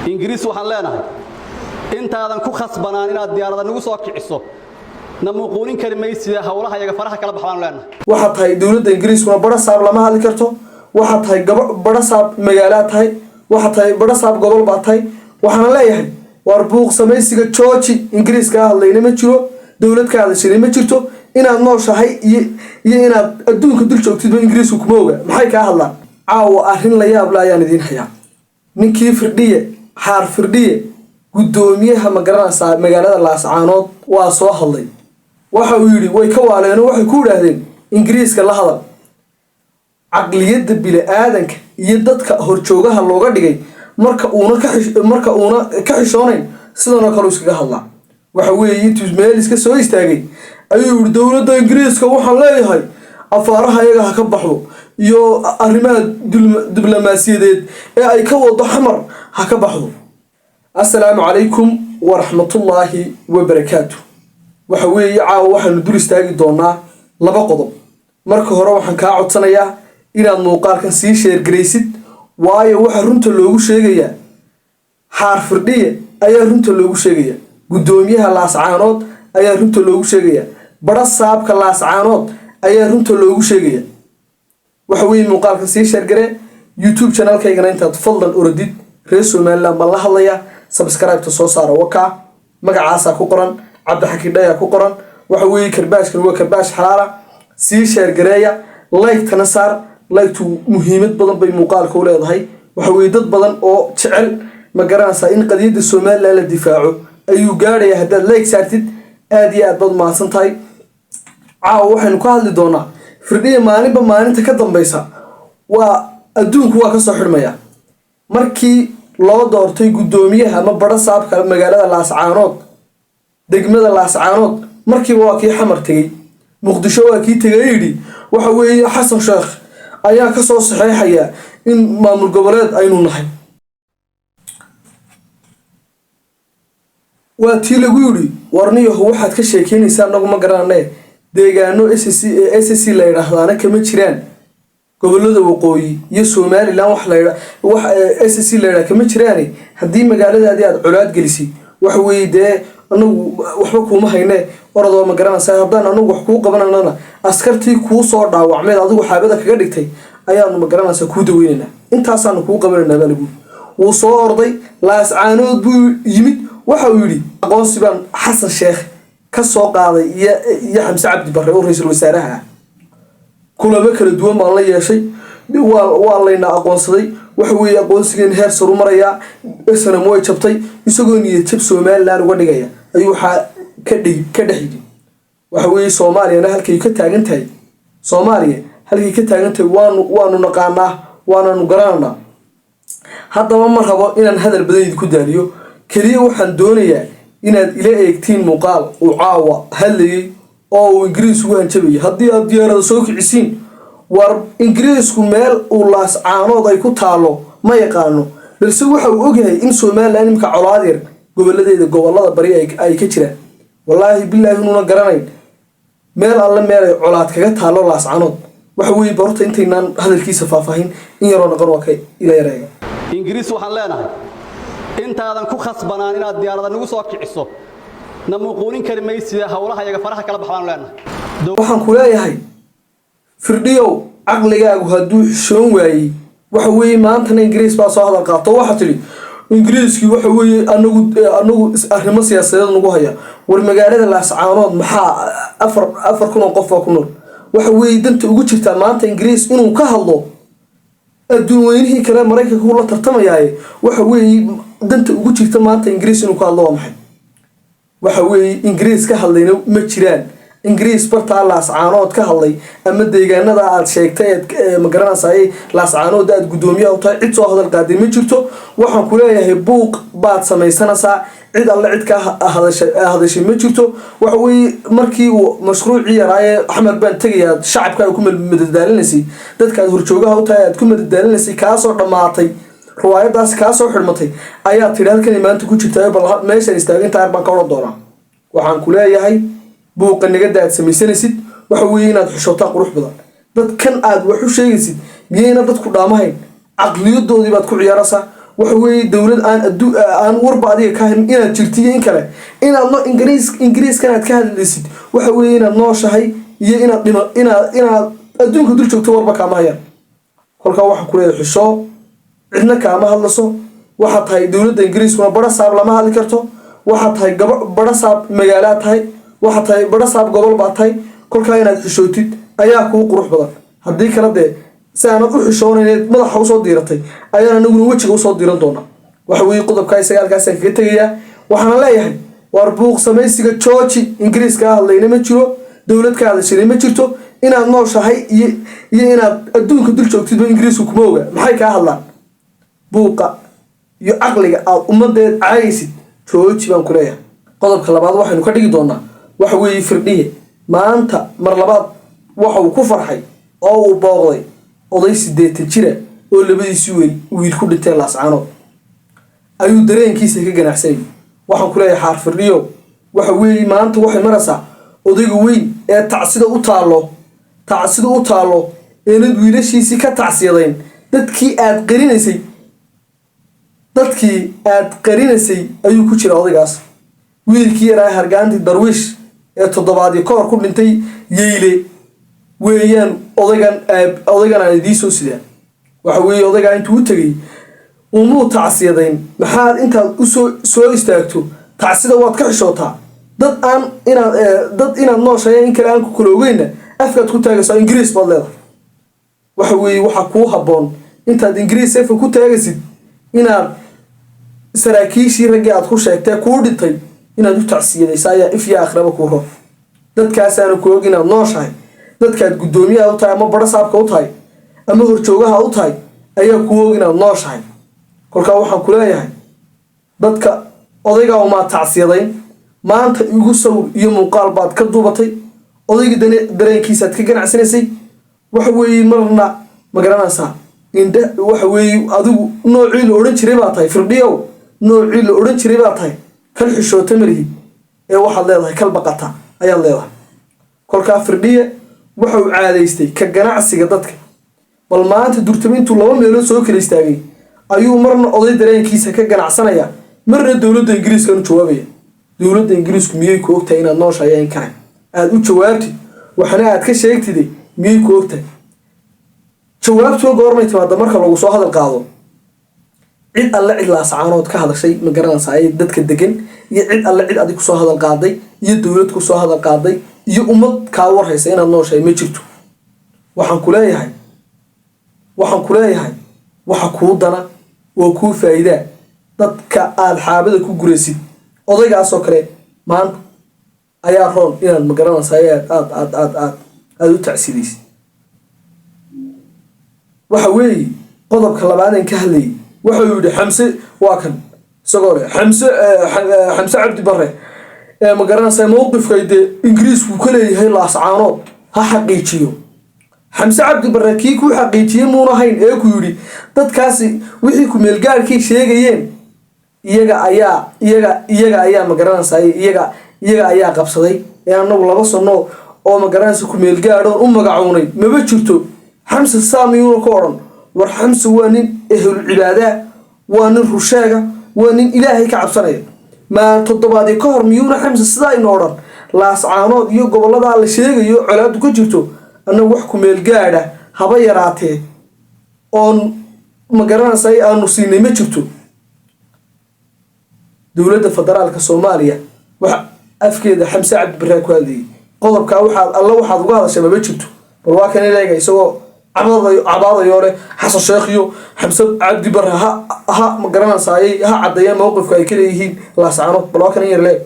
إنجليز وحن لنا أنت هذا كخص بنانين الديار هذا نقص كعصو نمقولين كلمة يسيا هؤلاء هيا فرح كلا بحوان لنا واحد هاي دولة إنجليز كنا برا صعب لما هذا كرتو واحد هاي برا صعب مجالات هاي واحد هاي برا صعب قبل بعض هاي وحنا لا يهي واربوق سميسي كتشوتشي إنجليز كهلا ينما تشرو دولة كهذا شيء ما تشرتو إن الناس هاي إن الدول كدول شو تدو إنجليز وكموجة محي كهلا عاو أهين لا يابلا يعني دين حياة من كيف فردية حار فردية قدوميها مجالات اللاصعانات وصاح الله وحويري ويكوالين وحكول هذين إنجليز كلا هذا عقلية بلا آدنك يدك هرشوجها اللغة دقي مركا أونا كحشانين سلنا كروس كهلا وحوي يتوز مالس كسوي استاجي أيوة دولة إنجليز كوحنا لا هاي أفارها يجها كبحوا يو أرماد دبلوماسية أي كوض حمر هكبحوا السلام عليكم ورحمة الله وبركاته وحوي عاو وحن ندور استاجي دونا لبا قضب marka hore waxaan ka codsanayaa inaad muuqaalkan sii share gareysid waayo waxa runta loogu sheegaya xaar firdhiye ayaa runta loogu sheegaya gudoomiyaha laascaanood ayaa runta loogu sheegaya bara saabka laascaanood ayaa runta loogu sheegaya waxa weey muuqaalkan sii share garee YouTube channel-kaygana intaad fadlan uradid reer Soomaaliland ma la hadlaya subscribe to soo saaro waka magacaasa ku qoran Cabdi Xakidaya ku qoran waxa weey karbaashkan waa karbaash xalaala sii share gareeya like tana saar like tu muhiimad badan bay muuqaalka u leedahay waxa weey dad badan oo jecel ma garanaysa in qadiyada Soomaaliland la difaaco ayuu gaaraya hadaad like saartid aad iyo aad bad maasan tahay caaw waxaan ku hadli doonaa firdhiye maalinta ka dambaysa waa adduunku waa ka soo xirmaya markii loo doortay gudoomiyaha ama bara saabka magaalada Laascaanood degmada Laascaanood markii waa kii xamar tagay muqdisho waa kii tagaydi waxa weeye xasan sheekh ayaa ka soo saxeexaya in maamul goboleed aynu nahay waa tii lagu yiri warniyo waxaad ka sheekeynaysaa nagu ma garanay deegaano SSC la yiraahdaana kama jiraan gobolada waqooyi iyo Soomaaliland wax SSC la yiraahdo kama jiraan hadii magaaladaadii aad culaad gelisay waxa weeye anagu waxba kuma hayne orado ma garanaysaa haddaan anagu wax ku qabanana askartii ku soo dhaawacmay adigu xaabada kaga dhigtay ayaanu ma garanaysaa ku daweynaa intaas aanu ku qabanana balagu wuu soo orday Laascaanood buu yimid waxa uu yiri aqoonsi baan xasan sheekh ka soo qaaday iyo Xamse Cabdi Barre oo ra'iisul wasaaraha kulaba kala duwan ma la yeeshay waa layna aqoonsaday waxa weeye aqoonsigan heer sare u maraya isna mooy jabtay isagoo niyad jab Soomaaliland uga dhigaya ayuu waxa ka dhaxiyay waxa weeye Soomaaliya halkay ka taagan tahay waanu naqaanaa waanu garanaa haddaba ma rabo inaan hadal badan ku daaliyo kaliya waxaan doonayaa inaad ila eegtiin muuqaal oo caawa hadlayay oo Ingiriis ugu hanjabay haddii aad diyaarada soo kicisiin war Ingiriisku meel uu Laascaanood ay ku taalo ma yaqaano balse waxa uu ogyahay in Soomaaliland imka colaadir gobolada bari ay ka jiraan wallahi billahi inuu garanay meel alla meel ay colaad kaga taalo Laascaanood waxa weey barta intaynaan hadalkiisa faahfaahin in yaroo noqon waa kay ila yareeyo Ingiriis waxaan leenahay intaadan ku khasbanaan inaad diyaarada nagu soo kiciso namuqulin kalimaysiya hawlaha yaga faraha kala baxaan leenahay waxaan ku leeyahay firdhiyow aqligaagu haduu xishoon waayay waxa weey maanta Ingiriis baa soo hadal qaato waxa tiri Ingiriiski waxa weey anagu arrimo siyaasadeed nagu haya war magaalada Laascaanood maxaa afar kun oo qof ku nool waxa weey danta ugu jirta maanta Ingiriis inuu ka hadlo adduunweynihii kale Mareykanka uu la tartamayay waxa weey danta ugu jirta maanta Ingiriis inuu ka hadlo maxay waxa weey Ingiriis ka hadlayna ma jiraan Ingiriis barta Laascaanood ka hadlay ama deegaanada aad sheegtay ma garanaysaa Laascaanood aad gudoomiyaha u tahay cid soo hadal qaaday ma jirto waxaan ku leeyahay buuq baad samaysanaysaa cid alla cid ka hadashay ma jirto waxa weey markii uu mashruuci yaraaye Axmed baan tagayaa shacabka ku madadaalinaysay dadka horjoogaha u tahay aad ku madadaalinaysay ka soo dhamaatay ruwaayadaas ka soo xirmatay ayaa tiraalkan maanta ku jirtay bal meesha istaagan taar baan ka wada doonaa waxaan ku leeyahay buuqa naga daad samaysanaysid waxa weey inaad xishootaa qurux badan dadkan aad wax u sheegaysid miyayna dadku dhaamahayn aqliyadoodii baad ku ciyaaraysaa waxa weeye dowlad aan warba adiga ka hayn inaad jirtiyo in kale inaad no ingiriiska inaad ka hadlaysid waxa weeye inaad nooshahay iyo inaad adduunka dul joogto warba kaama hayaan kolkaa waxaan ku leeyahay xisho cidna kaama hadlaso waxa tahay dowladda ingiriiskuna baro saab lama hadli karto waxa tahay baro saab magaala tahay waxa tahay baro saab gobol baa tahay kolkaa inaad xishootid ayaa kuu qurux badan haddii kala dee si aanad u xishoonayn madaxa usoo diiratay ayaan anaguna wejiga usoo diiran doonaa waxa weeye qodobkaa isaga halkaasaan kaga tegayaa waxaana leeyahay waar buuq samaysiga jooji ingiriiska ka hadlayna ma jiro dowlad ka hadashayna ma jirto inaad nooshahay iyo inaad adduunka dul joogtidba ingiriisku kuma oga maxay kaa hadlaan buuqa iyo caqliga aad ummadeed caayaysid jooji baan ku leeyahay qodobka labaad waxaynu ka dhigi doonaa waxa weeye firdhiye maanta mar labaad waxa uu ku farxay oo uu booqday oday 80 jira oo labadiisii wiil ku dhinteen laascaanood ayuu dareenkiisa ka ganacsanay waxaan ku leeyahay xaar firdhiyo waxa weeye maanta waxay maraysaa odayga weyn ee tacsida u taalo eenad wiilashiisii ka tacsiyadayn dadkii aad qarinaysay ayuu ku jira odaygaas wiilkii yaraa hargaantii darwiish ee toddobaadii ka hor ku dhintay yeyle weeyaan odaygan aan idiin soo sidaan waxa weeye odaygaa intuu u tegey umuu tacsiyadayn maxaad intaad u soo istaagto tacsida waad ka xishootaa dad inaad nooshahay in kale aan ku kala ogeyna afkaad ku taagaysaa ingiriis baad leedahay waxa weeye waxa kuu habboon intaad ingiriis afka ku taagaysid inaad saraakiishii raggii aad ku sheegtay kuu dhintay inaad u tacsiyadaysa ayaa if iyo aakhiraba kuu roon dadkaasaana ku og inaad nooshahay dadkaad guddoomiyaha u tahay ama baro saabka u tahay ama horjoogaha u tahay ayaa kuu og inaad nooshahay kolkaa waxaan ku leeyahay dadka odaygaa umaa tacsiyadayn maanta igu sawir iyo muuqaal baad ka duubatay odayga dareenkiisaad ka ganacsanaysay waxa weeye marna ma garanaysaa waxa weeye adigu noocii la odhan jiray baa tahay firdhiyow noocii la odhan jiray baa tahay kal xishoota malihid ee waxaad leedahay kal baqata ayaad leedahay kolkaa firdhiye waxa uu caadaystay ka ganacsiga dadka bal maanta durtaba intuu 2 meelood soo kala istaagay ayuu marna oday dareenkiisa ka ganacsanaya marna dowladda ingiriiska u jawaabaya dowladda ingiriisku miyay ku ogtahay inaad nooshahay in kale aad u jawaabtid waxana aad ka sheegtid miyay ku ogtahay jawaabtu goormay timaada marka lagu soo hadal qaado cid alla cid laascaanood ka hadashay ma garanaysaa ay dadka degan iyo cid alla cid adigu soo hadal qaaday iyo dowlad ku soo hadal qaaday iyo ummad ka warhaysa inaad nooshahay ma jirto waxaan ku leeyahay waxa kuu dana oo kuu faa'iido dadka aad xaabada ku guraysid odaygaas oo kale maanta ayaa roon inaad ma garanaysaa aad u tacsidaysid waxa weeye qodobka labaad aan ka hadlayay waxa uu yidhi xamse waa kan isagoo leh xamse cabdi barre ee ma garanaysaa mowqifka ingiriisku ka leeyahay laascaanood ha xaqiijiyo xamse cabdi barre kii ku xaqiijiyay muuna hayn ee ku yidhi dadkaasi wixii ku meelgaarkii sheegayeen iyaga ayaa ma garanaysaa iyaga ayaa qabsaday ee anagu 2 sano oo ma garanaysaa ku meelgaadhoon u magacoonay maba jirto xamse saamiyuuna ka odhan war xamse waa nin ehlul cibaada waa nin rusheega waa nin ilaahay ka cabsanaya ma toddobaadii ka hor miyuuna xamse sidaa inoo odhan laascaanood iyo gobollada la sheegayo colaadu ka jirto annagu wax ku meel gaadha haba yaraatee oon ma garanaysaa aanu siinay ma jirto dowladda federaalka Soomaaliya waxa afkeeda xamse cabdi barre ku hadlayay qodobka waxaad uga hadashay ma jirto bal waa kan ilaahay isagoo cabaadayo leh xasan sheekh iyo xamse cabdi barre ha ma garanaysaa ha cadeeyay mowqifka ay ka leeyihiin laascaanood bal waa kan yar leey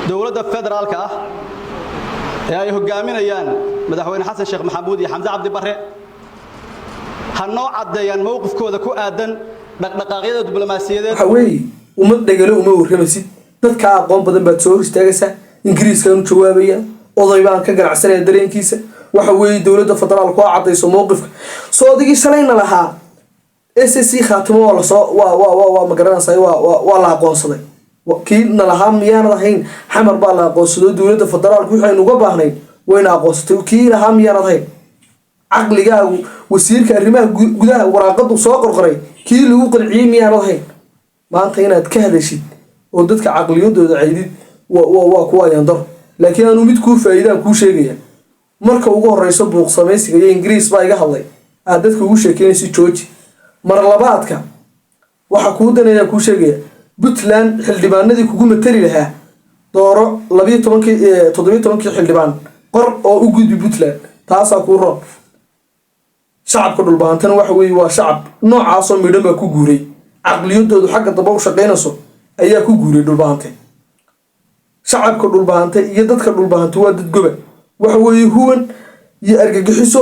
dowladda federaalka ah ee ay hogaaminayaan madaxweyne xasan sheekh maxamuud iyo xamse cabdi barre ha noo cadeeyaan mowqifkooda ku aadan dhaqdhaqaaqyada diblomaasiyadeed waxa weeye ummad dhagalo uma warramaysid dadka aqoon badan baad soo istaagaysaa ingiriiska uu jawaabaya oday baan ka ganacsanaya dareenkiisa waxa weeye dowladda federaalku waa cadeyso mowqifka soo digi shalayna lahaa SSC khaatimo wala soo waa ma garanaysaa waa la aqoonsaday kiina lahaa miyaanad ahayn xamar baa la aqoonsaday dowladda federaalku waxay uga baahnayd wayna aqoonsatay kiina lahaa miyaanad ahayn caqligaagu wasiirka arrimaha gudaha waraaqadu soo qorqoray kii lagu qanciyey miyaanad ahayn maanta inaad ka hadashid oo dadka caqliyadooda caydid waa kuwa ayaan daro laakiin aanu mid kuu faa'iidaan kuu sheegaya marka ugu horeyso buuq samaysiga iyo ingiriis baa iga hadlay aad dadka ugu sheekeynaysid jooji mar labaadka waxa kuu danaya kuu sheegaya Puntland xildhibaanadii kugu matali lahaa dooro 17 xildhibaan qor oo u gudbi Puntland taasaa kuu roon shacabka dhulbaantana waxa weeye waa shacab noocaas oo midhan baa ku guuray caqliyadoodu xagga daba u shaqeynayso ayaa ku guuray dhulbaante shacabka dhulbaante iyo dadka dhulbaante waa dad goba waxa weeye huwan iyo argagixiso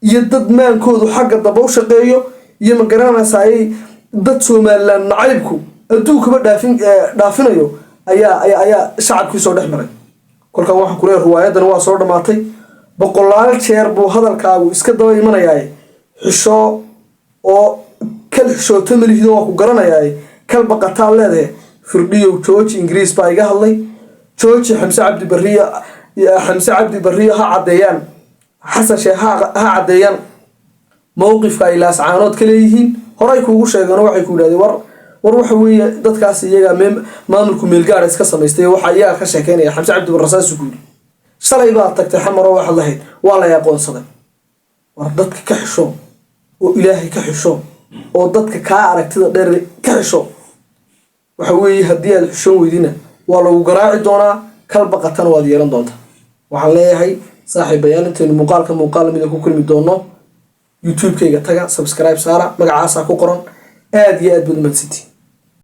iyo dad maankoodu xagga daba u shaqeeyo iyo ma garanaysaa dad Soomaaliland nacaybku adduunka dhaafinayo ayaa shacabkii soo dhex maray kolkaan waxaan ku leeyahay riwaayadan waa soo dhamaatay boqolaal jeer buu hadalkaagu iska daba imanayaa xisho oo kal xishooto malihida waa ku garanayaa kal baqataa leedahay firdhiyo jooji ingiriis baa iga hadlay jooji Xamse Cabdi Barriya ha cadeeyaan xasan sheekh ha cadeeyaan mowqifka ay laascaanood ka leeyihiin horay kuugu sheegano waxay ku yiraahdeen war waxa weeye dadkaas iyaga maamulku meelgaar iska sameystay waxa iyaga ka sheekeynaya Xamse Cabdi Barre saas ku yiri shalay baa tagtay xamar oo waxa lahayd waa la aqoonsaday war dadka ka xisho oo ilaahay ka xisho oo dadka ka aragtida dheer ka xisho waxa weeye haddii aad xisho weydina waa lagu garaaci doonaa kal baqatan waad yeelan doontaa waxaan leeyahay saaxiibayaal intaanu muuqaal mid ku kulmi doono YouTube-kayga taga subscribe saara magacaasa ku qoran aad iyo aad baad u mahadsantihiin